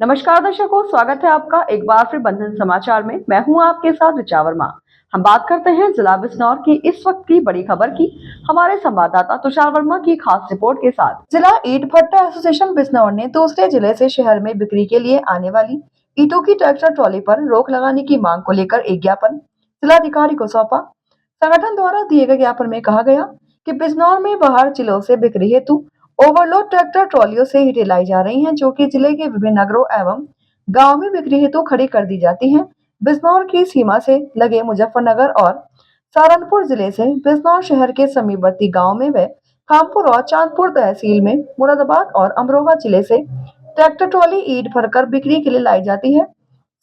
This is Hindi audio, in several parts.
नमस्कार दर्शकों, स्वागत है आपका एक बार फिर बंधन समाचार में। मैं हूं आपके साथ ऋचा वर्मा। हम बात करते हैं जिला बिजनौर की इस वक्त की बड़ी खबर की। हमारे संवाददाता तुषार वर्मा की खास रिपोर्ट के साथ। जिला ईंट भट्टा एसोसिएशन बिजनौर ने दूसरे जिले से शहर में बिक्री के लिए आने वाली ईंटों की ट्रैक्टर ट्रॉली पर रोक लगाने की मांग को लेकर एक ज्ञापन जिलाधिकारी को सौंपा। संगठन द्वारा दिए गए ज्ञापन में कहा गया कि बिजनौर में बाहर जिलों से बिक्री हेतु ओवरलोड ट्रैक्टर ट्रॉलियों से ईंटें लाई जा रही हैं, जो कि जिले के विभिन्न नगरों एवं गाँव में बिक्री हेतु खड़ी कर दी जाती हैं। बिजनौर की सीमा से लगे मुजफ्फरनगर और सहारनपुर जिले से बिजनौर शहर के समीपवर्ती गाँव में व खामपुर और चांदपुर तहसील में मुरादाबाद और अमरोहा जिले से ट्रैक्टर ट्रॉली ईंट भरकर बिक्री के लिए लाई जाती है।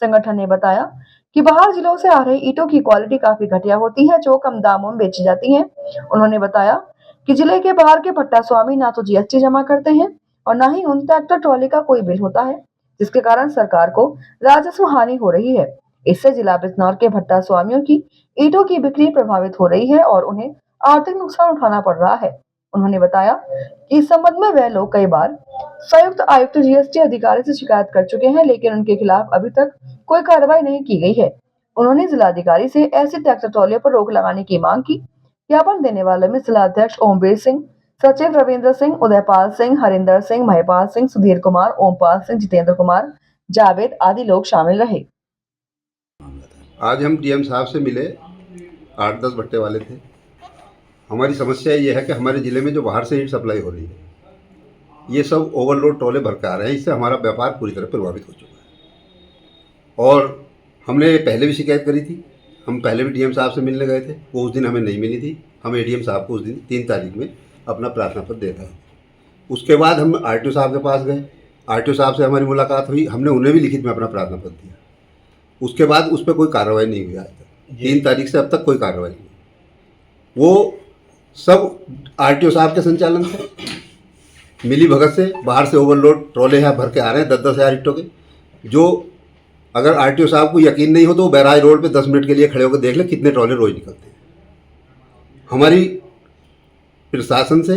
संगठन ने बताया कि बाहर जिलों से आ रही ईंटों की क्वालिटी काफी घटिया होती है, जो कम दामों में बेची जाती हैं। उन्होंने बताया कि जिले के बाहर के भट्टा स्वामी ना तो जीएसटी जमा करते हैं और न ही उन ट्रैक्टर ट्रॉली का कोई बिल होता है, जिसके कारण सरकार को राजस्व हानि हो रही है। इससे जिला बिजनौर के भट्टा स्वामियों की ईंटों की बिक्री प्रभावित हो रही है और उन्हें आर्थिक नुकसान उठाना पड़ रहा है। उन्होंने बताया कि इस संबंध में वह लोग कई बार संयुक्त आयुक्त जीएसटी अधिकारी से शिकायत कर चुके हैं, लेकिन उनके खिलाफ अभी तक कोई कार्रवाई नहीं की गई है। उन्होंने जिलाधिकारी से ऐसी ट्रैक्टर ट्रॉलियों पर रोक लगाने की मांग की। ज्ञापन देने वाले में जिला अध्यक्ष ओमवीर सिंह, सचिव रविंद्र सिंह, उदयपाल सिंह, हरिंदर सिंह, महिपाल सिंह, सुधीर कुमार, ओमपाल सिंह, जितेंद्र कुमार, जावेद आदि लोग शामिल रहे। आज हम डीएम साहब से मिले, 8-10 भट्टे वाले थे। हमारी समस्या ये है कि हमारे ज़िले में जो बाहर से ईंट सप्लाई हो रही है, ये सब ओवरलोड ट्रॉले भर के आ रहे हैं। इससे हमारा व्यापार पूरी तरह प्रभावित हो चुका है और हमने पहले भी शिकायत करी थी। हम पहले भी डीएम साहब से मिलने गए थे, वो उस दिन हमें नहीं मिली थी। हम एडीएम साहब को उस दिन 3 तारीख में अपना प्रार्थना पत्र दे रहे थे। उसके बाद हम आरटीओ साहब के पास गए, आरटीओ साहब से हमारी मुलाकात हुई, हमने उन्हें भी लिखित में अपना प्रार्थना पत्र दिया। उसके बाद उस पर कोई कार्रवाई नहीं हुई। आज तक 3 तारीख से अब तक कोई कार्रवाई नहीं। वो सब आरटीओ साहब के संचालन से मिली भगत से बाहर से ओवरलोड ट्रॉले यहाँ भर के आ रहे हैं 10-10 हज़ार ईंटों के। जो अगर आरटीओ साहब को यकीन नहीं हो तो बैराज रोड पे 10 मिनट के लिए खड़े होकर देख ले कितने ट्रॉले रोज निकलते हैं। हमारी प्रशासन से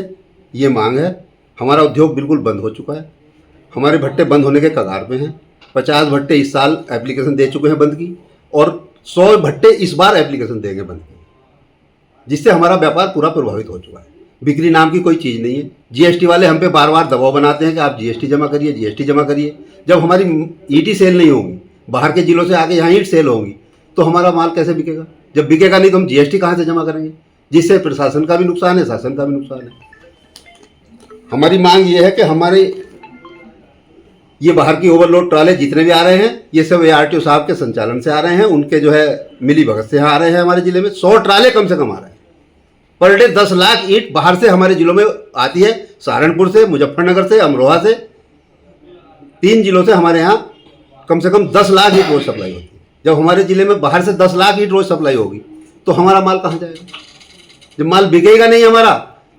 ये मांग है। हमारा उद्योग बिल्कुल बंद हो चुका है, हमारे भट्टे बंद होने के कगार पे हैं। 50 भट्टे इस साल एप्लीकेशन दे चुके हैं बंद की, और 100 भट्टे इस बार एप्लीकेशन देंगे बंद की, जिससे हमारा व्यापार पूरा प्रभावित हो चुका है। बिक्री नाम की कोई चीज़ नहीं है। जीएसटी वाले हम पे बार बार दबाव बनाते हैं कि आप जीएसटी जमा करिए, जीएसटी जमा करिए। जब हमारी ईंट सेल नहीं होगी, बाहर के जिलों से आके यहाँ ईंट सेल होंगी, तो हमारा माल कैसे बिकेगा? जब बिकेगा नहीं तो हम जीएसटी कहाँ से जमा करेंगे? जिससे प्रशासन का भी नुकसान है, शासन का भी नुकसान है। हमारी मांग ये है कि हमारे ये बाहर की ओवरलोड ट्राले जितने भी आ रहे हैं, ये सब आरटीओ साहब के संचालन से आ रहे हैं। उनके जो है मिली भगत से आ रहे हैं। हमारे जिले में 100 ट्राले कम से कम आ रहे हैं पर डे। 10 लाख ईंट बाहर से हमारे जिलों में आती है, सहारनपुर से, मुजफ्फरनगर से, अमरोहा से। 3 जिलों से हमारे यहाँ कम से कम 10 लाख ईंट रोज सप्लाई होती है। जब हमारे जिले में बाहर से 10 लाख ईंट रोज सप्लाई होगी तो हमारा माल कहाँ जाएगा? जब माल बिकेगा नहीं हमारा,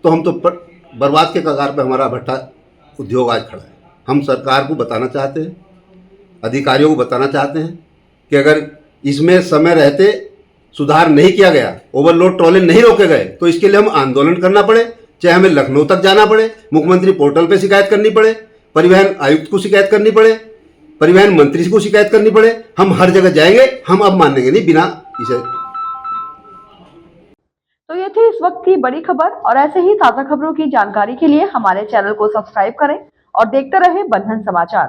तो हम तो बर्बाद के कगार पे हमारा भट्टा उद्योग आज खड़ा है। हम सरकार को बताना चाहते हैं, अधिकारियों को बताना चाहते हैं कि अगर इसमें समय रहते सुधार नहीं किया गया, ओवरलोड ट्रॉले नहीं रोके गए, तो इसके लिए हम आंदोलन करना पड़े, चाहे हमें लखनऊ तक जाना पड़े, मुख्यमंत्री पोर्टल पे शिकायत करनी पड़े, परिवहन आयुक्त को शिकायत करनी पड़े, परिवहन मंत्री को शिकायत करनी पड़े। हम हर जगह जाएंगे, हम अब मानेंगे नहीं बिना इसे। तो ये थी इस वक्त की बड़ी खबर, और ऐसे ही ताजा खबरों की जानकारी के लिए हमारे चैनल को सब्सक्राइब करें और देखते रहे बंधन समाचार।